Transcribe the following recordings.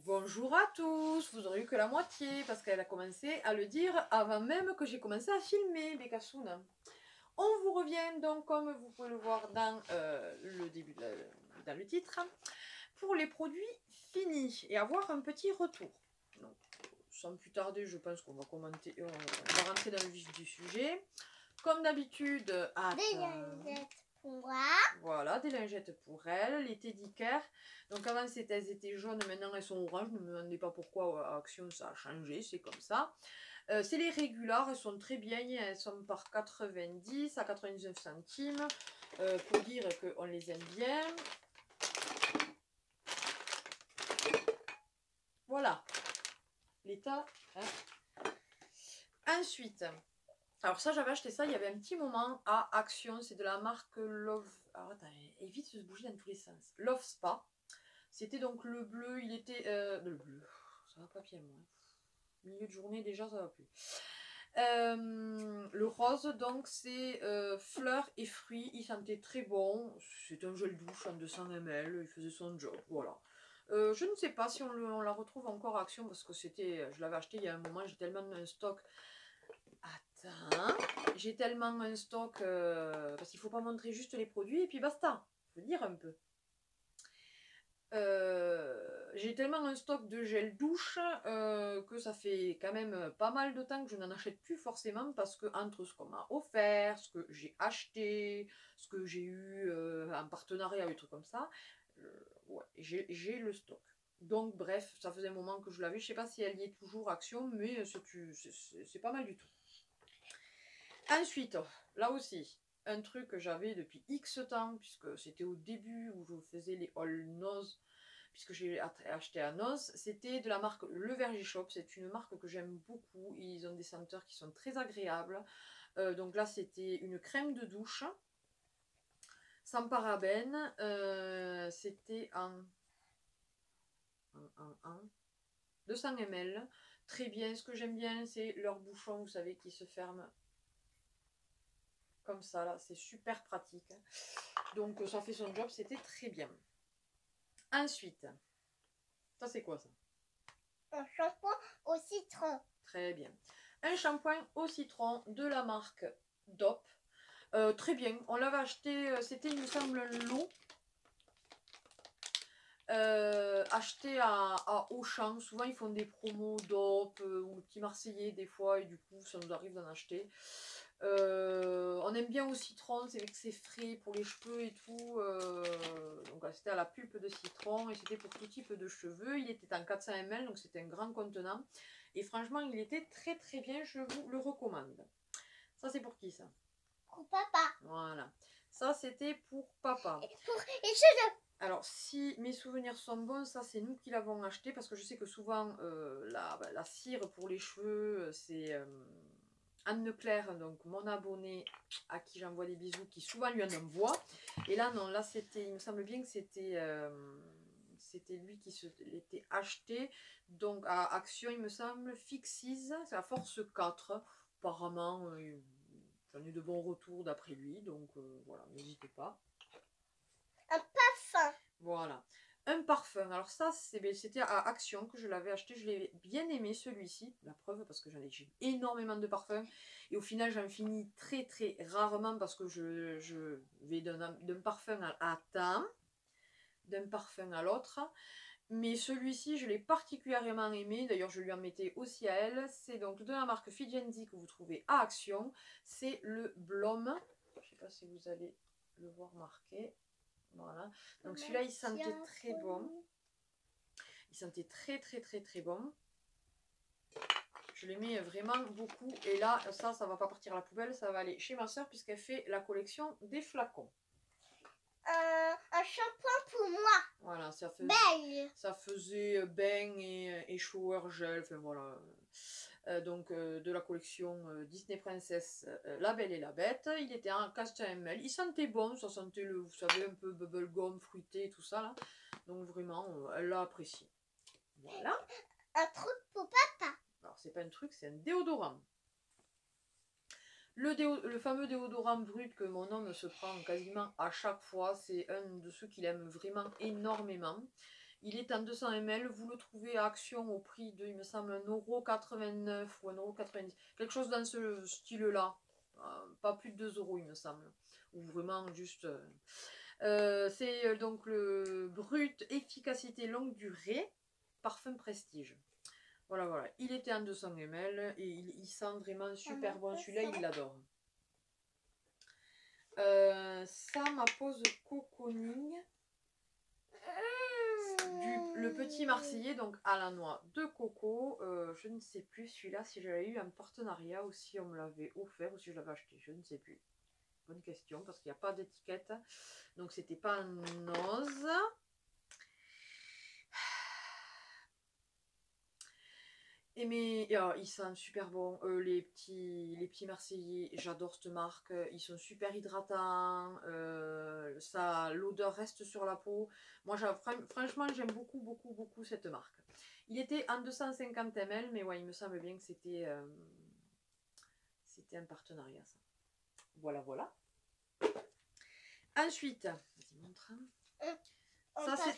Bonjour à tous, vous aurez eu que la moitié parce qu'elle a commencé à le dire avant même que j'ai commencé à filmer, Bekassoun. On vous revient donc, comme vous pouvez le voir dans le début, dans le titre, pour les produits finis et avoir un petit retour. Donc, sans plus tarder, je pense qu'on va commenter, on va rentrer dans le vif du sujet. Comme d'habitude, des lingettes pour moi. Voilà, des lingettes pour elle, les Teddy Care. Donc avant elles étaient jaunes, maintenant elles sont oranges. Ne me demandez pas pourquoi à Action ça a changé, c'est comme ça. C'est les régulars, elles sont très bien, elles sont par 90 à 99 centimes. Pour dire qu'on les aime bien. Voilà, l'état. Hein. Ensuite, alors ça j'avais acheté ça, il y avait un petit moment à Action, c'est de la marque Love. Alors attends, évite de se bouger dans tous les sens. Love Spa. C'était donc le bleu, il était... le bleu, ça va pas bien moi. Milieu de journée déjà ça va plus. Le rose donc c'est fleurs et fruits, il sentait très bon. C'est un gel douche en 200 ml, il faisait son job, voilà. Je ne sais pas si on la retrouve encore à Action parce que c'était, je l'avais acheté il y a un moment, j'ai tellement un stock. Attends, j'ai tellement un stock parce qu'il faut pas montrer juste les produits et puis basta, faut dire un peu. J'ai tellement un stock de gel douche que ça fait quand même pas mal de temps que je n'en achète plus forcément parce que entre ce qu'on m'a offert, ce que j'ai acheté, ce que j'ai eu en partenariat ou des trucs comme ça, ouais, j'ai le stock. Donc bref, ça faisait un moment que je l'avais, je sais pas si elle y est toujours Action, mais c'est pas mal du tout. Ensuite, là aussi, un truc que j'avais depuis X temps, puisque c'était au début où je faisais les All Nose, puisque j'ai acheté à Nose, c'était de la marque Le Verger Shop. C'est une marque que j'aime beaucoup. Ils ont des senteurs qui sont très agréables. Donc là, c'était une crème de douche sans parabènes. C'était en 200 ml. Très bien. Ce que j'aime bien, c'est leur bouchon, vous savez, qui se ferme comme ça là, c'est super pratique. Donc ça fait son job, c'était très bien. Ensuite, ça c'est quoi ça? Un shampoing au citron. Très bien. Un shampoing au citron de la marque DOP. Très bien, on l'avait acheté, c'était il me semble un lot. Acheté à Auchan, souvent ils font des promos DOP ou le petit Marseillais des fois et du coup ça nous arrive d'en acheter. On aime bien au citron, c'est vrai que c'est frais pour les cheveux et tout. Donc c'était à la pulpe de citron et c'était pour tout type de cheveux. Il était en 400 ml, donc c'était un grand contenant. Et franchement, il était très très bien, je vous le recommande. Ça c'est pour qui ça? Pour papa. Voilà. Ça c'était pour papa. Et je... Alors, si mes souvenirs sont bons, ça c'est nous qui l'avons acheté parce que je sais que souvent la cire pour les cheveux, c'est Anne Leclerc, donc mon abonné à qui j'envoie des bisous, qui souvent lui en envoie. Et là, non, là c'était, il me semble bien que c'était lui qui se l'était acheté. Donc à Action, il me semble, Fixies, c'est la Force 4. Apparemment, j'en ai de bons retours d'après lui, donc voilà, n'hésitez pas. Un parfum. Voilà. Un parfum. Alors ça, c'était à Action que je l'avais acheté. Je l'ai bien aimé celui-ci. La preuve parce que j'ai énormément de parfums. Et au final, j'en finis très très rarement parce que je vais d'un parfum à temps. D'un parfum à l'autre. Mais celui-ci, je l'ai particulièrement aimé. D'ailleurs, je lui en mettais aussi à elle. C'est donc de la marque Figenzi que vous trouvez à Action. C'est le Blôme. Je ne sais pas si vous allez le voir marqué. Voilà, donc celui-là il sentait très bon. Il sentait très très très très bon. Je l'aimais vraiment beaucoup. Et là, ça va pas partir à la poubelle, ça va aller chez ma soeur puisqu'elle fait la collection des flacons. Un shampoing pour moi. Voilà, ça faisait, Belle. ça faisait bain et shower gel. Enfin voilà. de la collection Disney Princess La Belle et la Bête. Il était en 400 ml. Il sentait bon, ça sentait le, vous savez, un peu bubblegum, fruité, tout ça là. Donc vraiment, elle l'a apprécié. Voilà. Un truc pour papa. Alors c'est pas un truc, c'est un déodorant. Le fameux déodorant brut que mon homme se prend quasiment à chaque fois, c'est un de ceux qu'il aime vraiment énormément. Il est en 200 ml, vous le trouvez à Action au prix de, il me semble, 1,89 € ou 1,90 €, quelque chose dans ce style-là. Pas plus de 2 € il me semble. Ou vraiment juste... c'est donc le brut efficacité longue durée, parfum prestige. Voilà, voilà. Il était en 200 ml et il sent vraiment super bon. Celui-là, il l'adore. Ça, ma pause cocooning. Le petit Marseillais, donc à la noix de coco. Je ne sais plus celui-là si j'avais eu un partenariat ou si on me l'avait offert ou si je l'avais acheté. Je ne sais plus. Bonne question parce qu'il n'y a pas d'étiquette. Donc c'était pas un ose. Et mais ils sont super bons, les petits Marseillais, j'adore cette marque, ils sont super hydratants, l'odeur reste sur la peau. Moi, franchement, j'aime beaucoup cette marque. Il était en 250 ml, mais ouais, il me semble bien que c'était un partenariat, ça. Voilà, voilà. Ensuite, vas-y, montre. Ça, c'est...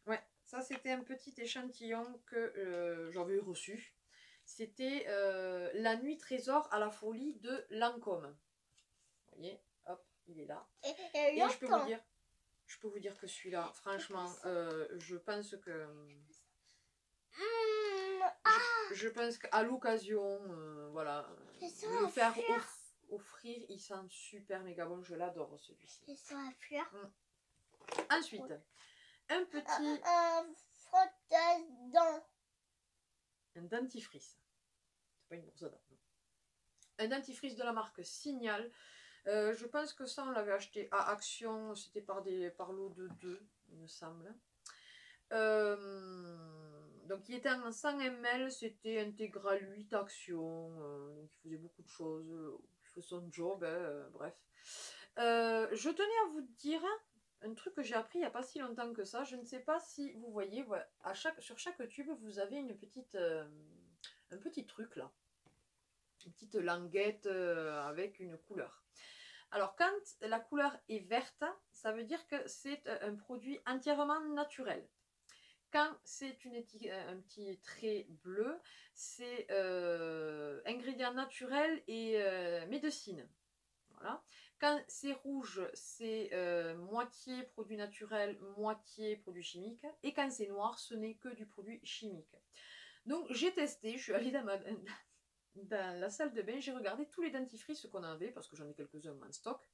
ouais. Ça, c'était un petit échantillon que j'avais reçu. C'était La Nuit Trésor à la folie de Lancôme. Vous voyez, hop, il est là. Et je peux vous dire que celui-là, franchement, je pense que... Je pense qu'à l'occasion, voilà, le faire offrir, il sent super méga bon. Je l'adore, celui-ci. C'est ça, la fleur. Ensuite, un petit... frotte-dents. Un dentifrice. C'est pas une brosse à dents. Un dentifrice de la marque Signal. Je pense que ça, on l'avait acheté à Action. C'était par lot de 2, il me semble. Donc, il était en 100 ml. C'était intégral 8 actions. Donc, il faisait beaucoup de choses. Il fait son job. Bref. Je tenais à vous dire... Un truc que j'ai appris il n'y a pas si longtemps que ça, je ne sais pas si vous voyez, voilà, sur chaque tube, vous avez un petit truc là. Une petite languette avec une couleur. Alors quand la couleur est verte, ça veut dire que c'est un produit entièrement naturel. Quand c'est un petit trait bleu, c'est ingrédient naturel et médecine. Voilà. Quand c'est rouge, c'est moitié produit naturel, moitié produit chimique. Et quand c'est noir, ce n'est que du produit chimique. Donc j'ai testé, je suis allée dans la salle de bain, j'ai regardé tous les dentifrices qu'on avait, parce que j'en ai quelques-uns en stock.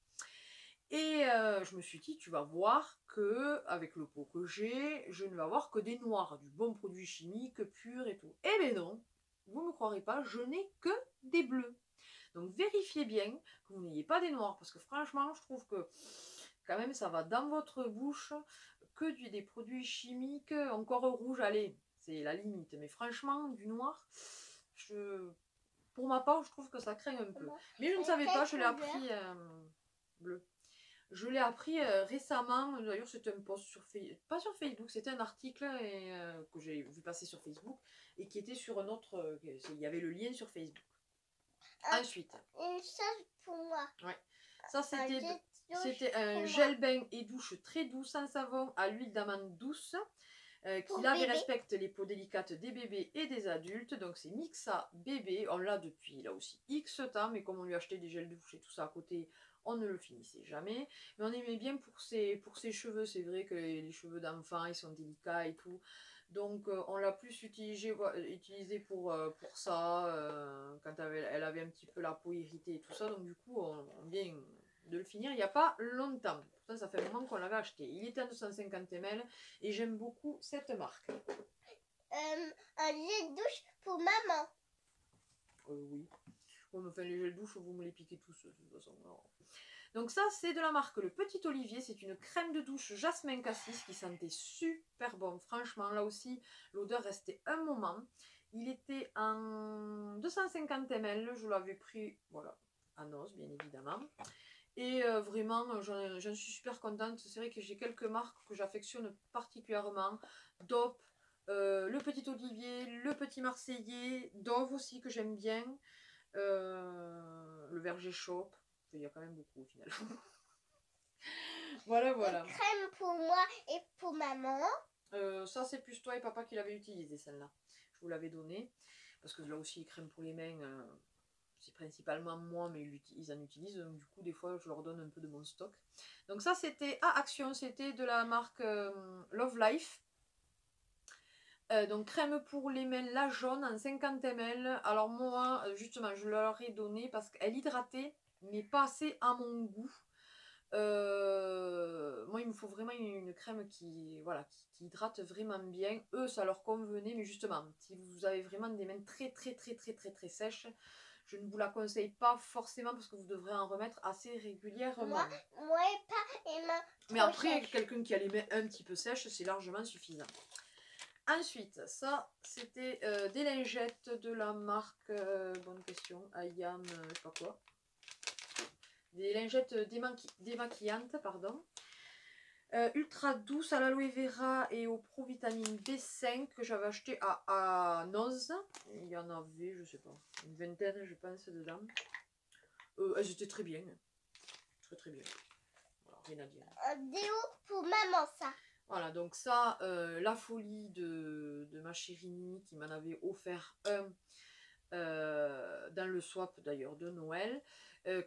Et je me suis dit, tu vas voir que avec le pot que j'ai, je ne vais avoir que des noirs, du bon produit chimique, pur et tout. Eh bien non, vous ne me croirez pas, je n'ai que des bleus. Donc vérifiez bien que vous n'ayez pas des noirs, parce que franchement, je trouve que quand même ça va dans votre bouche que des produits chimiques, encore rouge, allez, c'est la limite. Mais franchement, du noir, pour ma part, je trouve que ça craint un peu. Mais je ne savais pas, je l'ai appris bleu. Je l'ai appris récemment, d'ailleurs c'était un post pas sur Facebook, c'était un article que j'ai vu passer sur Facebook et qui était sur un autre, il y avait le lien sur Facebook. Ensuite. Une chose pour moi. Ouais. Ça, c'était un gel bain et douche très doux, sans savon, à l'huile d'amande douce, qui lave et respecte les peaux délicates des bébés et des adultes. Donc, c'est Mixa bébé. On l'a depuis, là aussi, X temps, mais comme on lui achetait des gels douche et tout ça à côté, on ne le finissait jamais. Mais on aimait bien pour ses cheveux. C'est vrai que les cheveux d'enfant, ils sont délicats et tout. Donc on l'a plus utilisé pour ça, quand elle avait un petit peu la peau irritée et tout ça. Donc du coup, on vient de le finir il n'y a pas longtemps. Pourtant, ça fait un moment qu'on l'avait acheté. Il était à 250 ml et j'aime beaucoup cette marque. Un gel douche pour maman. Oui. Bon, enfin, les gels douche, vous me les piquez tous, de toute façon. Alors. Donc ça, c'est de la marque Le Petit Olivier. C'est une crème de douche jasmin cassis qui sentait super bon. Franchement, là aussi, l'odeur restait un moment. Il était en 250 ml, je l'avais pris, voilà, à Noz, bien évidemment. Et vraiment, j'en suis super contente. C'est vrai que j'ai quelques marques que j'affectionne particulièrement. Dop, le Petit Olivier, le Petit Marseillais, Dove aussi que j'aime bien. Le Verger Shop. Il y a quand même beaucoup au final. Voilà, voilà. Et crème pour moi et pour maman. Ça, c'est plus toi et papa qui l'avaient utilisé, celle-là. Je vous l'avais donnée. Parce que là aussi, crème pour les mains, c'est principalement moi, mais ils en utilisent. Donc, du coup, des fois, je leur donne un peu de mon stock. Donc, ça, c'était à Action. C'était de la marque Love Life. Donc, crème pour les mains, la jaune, en 50 ml. Alors, moi, justement, je leur ai donné parce qu'elle hydratait, mais pas assez à mon goût. Moi, il me faut vraiment une crème qui, voilà, qui hydrate vraiment bien. Eux, ça leur convenait, mais justement, si vous avez vraiment des mains très sèches, je ne vous la conseille pas forcément parce que vous devrez en remettre assez régulièrement. Moi et pas et mains. Mais après, quelqu'un qui a les mains un petit peu sèches, c'est largement suffisant. Ensuite, ça, c'était des lingettes de la marque, bonne question, Ayam, je sais pas quoi. Des lingettes démaquillantes, pardon. Ultra douces à l'aloe vera et au provitamine B5 que j'avais acheté à Noz. Il y en avait, je sais pas, une vingtaine, je pense, dedans. Elles étaient très bien. Très bien. Voilà, rien à dire. Un déo pour maman, ça. Voilà, donc ça, la folie de ma chérie qui m'en avait offert un dans le swap d'ailleurs de Noël.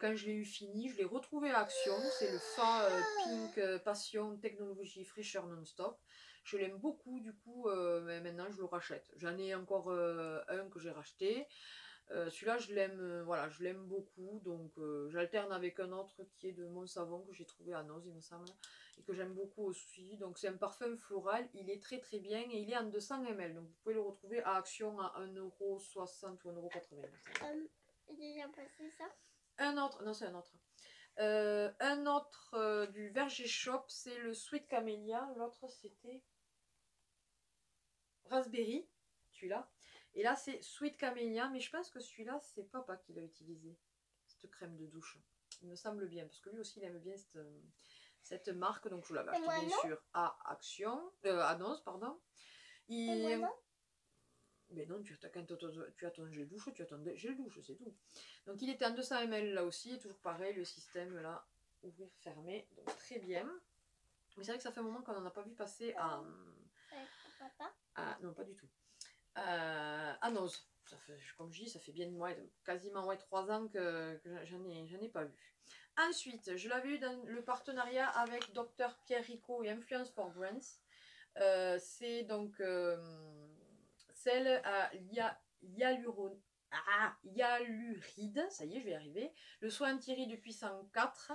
Quand je l'ai eu fini, je l'ai retrouvé à Action. C'est le Fa Pink Passion Technologie Fraîcheur Non-Stop. Je l'aime beaucoup, du coup, mais maintenant je le rachète. J'en ai encore un que j'ai racheté. Celui-là, je l'aime voilà, je l'aime beaucoup. Donc, j'alterne avec un autre qui est de Mon Savon que j'ai trouvé à Noz, il me semble. Et que j'aime beaucoup aussi. Donc, c'est un parfum floral. Il est très bien et il est en 200 ml. Donc, vous pouvez le retrouver à Action à 1,60 € ou 1,80 €. J'ai déjà passé ça. Un autre, non, c'est un autre. Un autre du Verger Shop, c'est le Sweet Camellia. L'autre, c'était Raspberry, celui-là. Et là, c'est Sweet Camellia, mais je pense que celui-là, c'est papa qui l'a utilisé, cette crème de douche. Il me semble bien, parce que lui aussi, il aime bien cette marque. Donc, je l'avais acheté, bien sûr, à Action, à Noz, pardon. Et moi, non. Mais non, quand tu as ton gel douche, tu as ton gel douche, c'est tout. Donc, il était en 200 ml là aussi, et toujours pareil, le système là, ouvrir, fermer, donc très bien. Mais c'est vrai que ça fait un moment qu'on n'en a pas vu passer non, pas du tout. À Noz. Ça fait, comme je dis, ça fait bien quasiment 3 ans que j'en ai pas vu. Ensuite, je l'avais eu dans le partenariat avec Dr Pierre Rico et Influence for Brands. C'est donc celle à hyaluride, ça y est, je vais y arriver. Le soin anti-rides de puissance 4.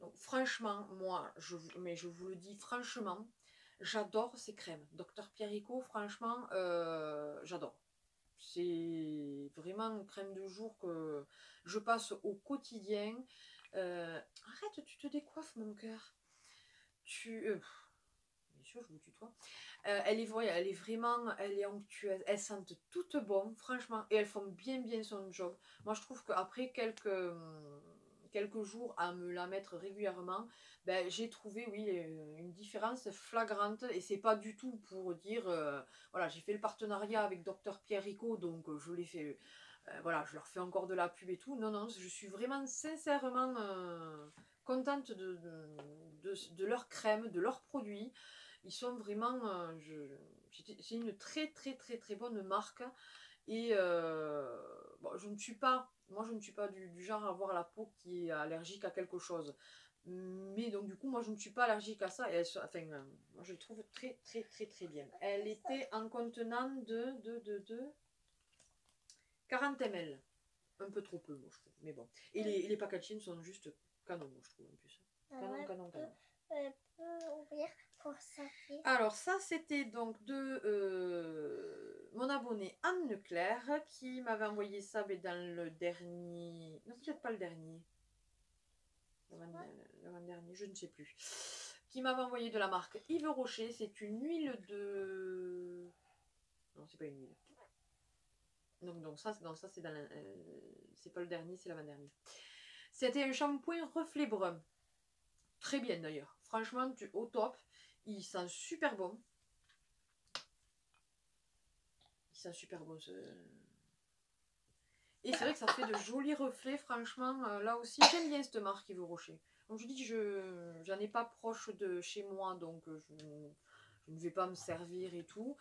Donc franchement, moi, je vous le dis franchement, j'adore ces crèmes. Dr Pierre Rico, franchement, j'adore. C'est vraiment une crème de jour que je passe au quotidien. Arrête, tu te décoiffes, mon cœur. Bien sûr, je vous tutoie. Elle est vraiment, elle est onctueuse. Elles sentent toutes bonnes, franchement, et elles font bien son job. Moi, je trouve qu'après quelques jours à me la mettre régulièrement, ben, j'ai trouvé, oui, une différence flagrante. Et c'est pas du tout pour dire, voilà, j'ai fait le partenariat avec Dr Pierre Rico, donc je l'ai fait, voilà, je leur fais encore de la pub et tout. Non, je suis vraiment sincèrement contente de leur crème, de leurs produits. Ils sont vraiment, c'est une très bonne marque. Et bon, je ne suis pas du genre à avoir la peau qui est allergique à quelque chose. Mais donc du coup, moi je ne suis pas allergique à ça. Et moi je le trouve très bien. Elle était en contenant de 40 ml. Un peu trop peu, moi je trouve. Mais bon. Et les packaging sont juste canon, moi je trouve en plus. Canon. peut ouvrir pour ça. Alors ça c'était donc de mon abonné Anne Leclerc qui m'avait envoyé ça mais dans le dernier... Non, peut-être pas le dernier. L'avant-dernier, je ne sais plus. Qui m'avait envoyé de la marque Yves Rocher. C'est une huile de... Non, c'est pas une huile. Donc ça, c'est dans c'est pas le dernier, c'est l'avant-dernier. C'était un shampoing reflet brun. Très bien d'ailleurs. Franchement, au top. Il sent super bon. Il sent super bon ce... Et c'est vrai que ça fait de jolis reflets, franchement. Là aussi, j'aime bien cette marque Yves Rocher. Donc je dis, j'en ai pas proche de chez moi, donc je ne vais pas me servir et tout.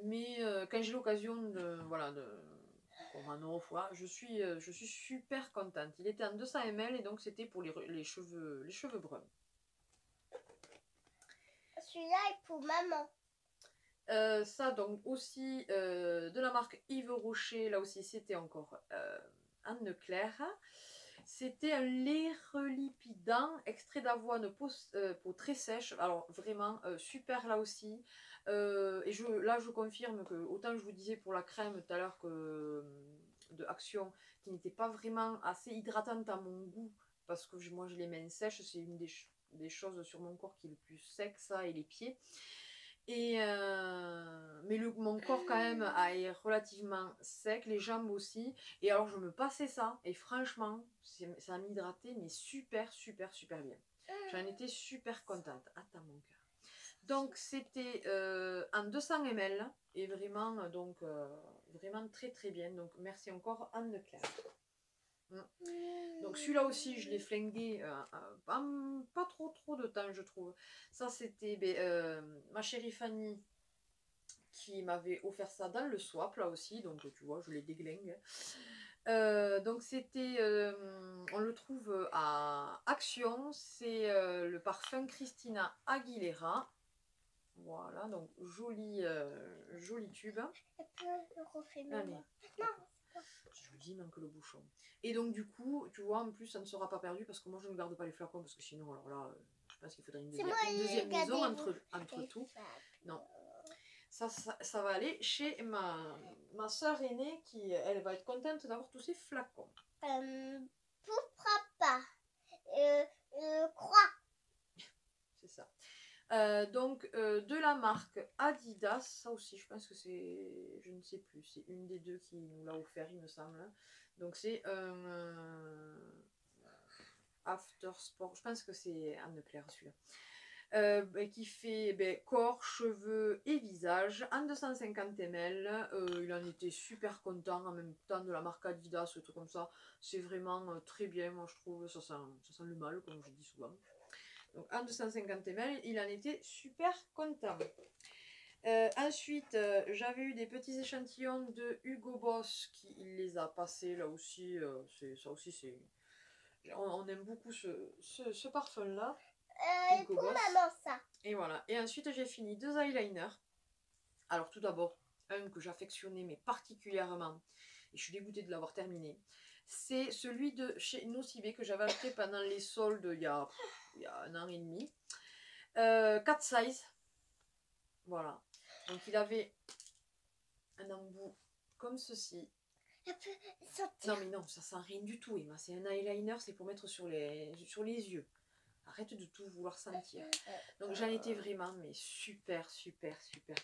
Mais quand j'ai l'occasion de, voilà, qu'on m'en offre, je suis super contente. Il était en 200 ml et donc c'était pour les cheveux bruns. Celui-là est pour maman. Ça donc aussi de la marque Yves Rocher, là aussi c'était encore Anne Claire. C'était un lait relipidant, extrait d'avoine, peau très sèche. Alors vraiment super là aussi. Et là je confirme que autant je vous disais pour la crème tout à l'heure que de Action qui n'était pas vraiment assez hydratante à mon goût parce que moi j'ai les mains sèches, c'est une des choses sur mon corps qui est le plus sec, ça, et les pieds. Mais mon corps quand même est relativement sec, les jambes aussi. Et alors je me passais ça et franchement ça m'hydratait mais super bien. J'en étais super contente. Attends mon cœur. Donc c'était en 200 ml et vraiment donc vraiment très bien. Donc merci encore Anne Claire. Donc celui-là aussi, je l'ai flingué pas trop de temps, je trouve. Ça, c'était ma chérie Fanny qui m'avait offert ça dans le swap, là aussi. Donc tu vois, je l'ai déglingue. Donc c'était, on le trouve à Action. C'est le parfum Christina Aguilera. Voilà, donc joli tube. Elle peut le refaire maman. Non. Je vous dis, il manque le bouchon. Et donc du coup, tu vois, en plus, ça ne sera pas perdu parce que moi, je ne garde pas les flacons parce que sinon, alors là, je pense qu'il faudrait une deuxième maison entre tout. Non. Ça va aller chez ma soeur aînée qui, elle va être contente d'avoir tous ces flacons. Pourquoi pas croix. C'est ça. Donc de la marque Adidas, ça aussi je pense que c'est, je ne sais plus, c'est une des deux qui nous l'a offert il me semble. Donc c'est un After Sport, je pense que c'est Anne Claire celui-là. Qui fait corps, cheveux et visage en 250 ml. Il en était super content en même temps de la marque Adidas, ce truc comme ça. C'est vraiment très bien, moi je trouve, ça sent le mal comme je dis souvent. Donc en 250 ml, il en était super content. Ensuite, j'avais eu des petits échantillons de Hugo Boss qui il les a passés là aussi. Ça aussi, c'est. On aime beaucoup ce parfum-là. Pour maman, ça. Et voilà. Et ensuite, j'ai fini 2 eyeliners. Alors, tout d'abord, un que j'affectionnais, mais particulièrement, et je suis dégoûtée de l'avoir terminé, c'est celui de chez Nocibé que j'avais acheté pendant les soldes il y a 1 an et demi. 4 size. Voilà. Donc il avait un embout comme ceci. Non mais non, ça sent rien du tout, Emma. C'est un eyeliner, c'est pour mettre sur les yeux. Arrête de tout vouloir sentir. Donc j'en étais vraiment mais super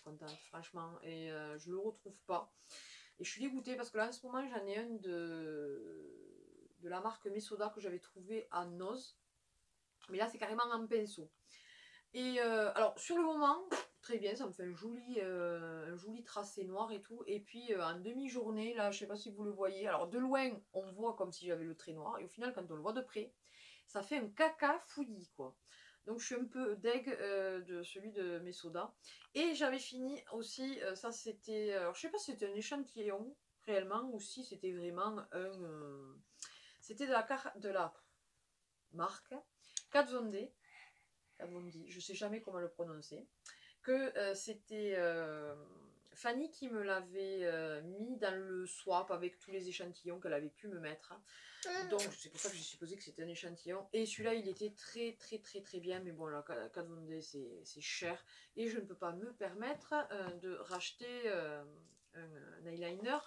contente, franchement. Et je le retrouve pas. Et je suis dégoûtée parce que là en ce moment j'en ai un de la marque Mesoda que j'avais trouvé à Noz. Mais là c'est carrément en pinceau. Et alors sur le moment, très bien, ça me fait un joli tracé noir et tout. Et puis en demi-journée, là, je sais pas si vous le voyez. Alors de loin, on voit comme si j'avais le trait noir. Et au final, quand on le voit de près, ça fait un caca fouillis, quoi. Donc je suis un peu deg de celui de Mesoda. Et j'avais fini aussi, ça c'était, alors je sais pas si c'était un échantillon réellement ou si c'était vraiment un, c'était de la marque Kat Von D. Je sais jamais comment le prononcer, que c'était Fanny qui me l'avait mis dans le swap avec tous les échantillons qu'elle avait pu me mettre. Donc c'est pour ça que j'ai supposé que c'était un échantillon. Et celui-là il était très bien, mais bon la Kat Von D c'est cher et je ne peux pas me permettre de racheter un eyeliner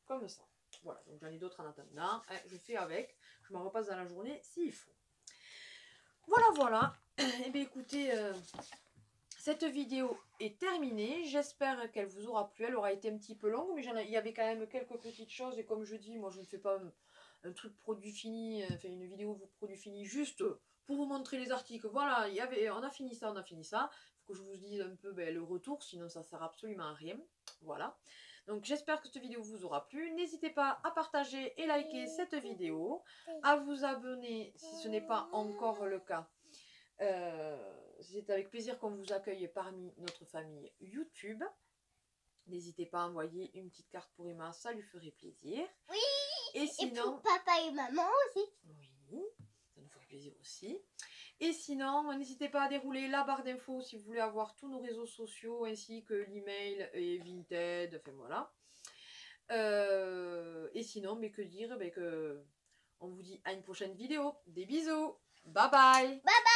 comme ça. Voilà, donc j'en ai d'autres en attendant. Je fais avec, je m'en repasse dans la journée s'il faut. Voilà. Et bien écoutez, cette vidéo est terminée. J'espère qu'elle vous aura plu. Elle aura été un petit peu longue, mais il y avait quand même quelques petites choses. Et comme je dis, moi je ne fais pas un truc produit fini, enfin une vidéo produit fini juste pour vous montrer les articles. Voilà, on a fini ça, on a fini ça. Il faut que je vous dise un peu le retour, sinon ça sert absolument à rien. Voilà. Donc j'espère que cette vidéo vous aura plu. N'hésitez pas à partager et liker cette vidéo, à vous abonner si ce n'est pas encore le cas. C'est avec plaisir qu'on vous accueille parmi notre famille YouTube. N'hésitez pas à envoyer une petite carte pour Emma, ça lui ferait plaisir. Oui, et sinon, pour papa et maman aussi. Oui, ça nous ferait plaisir aussi. Et sinon, n'hésitez pas à dérouler la barre d'infos si vous voulez avoir tous nos réseaux sociaux ainsi que l'email et Vinted, enfin voilà. Et sinon, mais que dire, que on vous dit à une prochaine vidéo. Des bisous. Bye bye. Bye bye.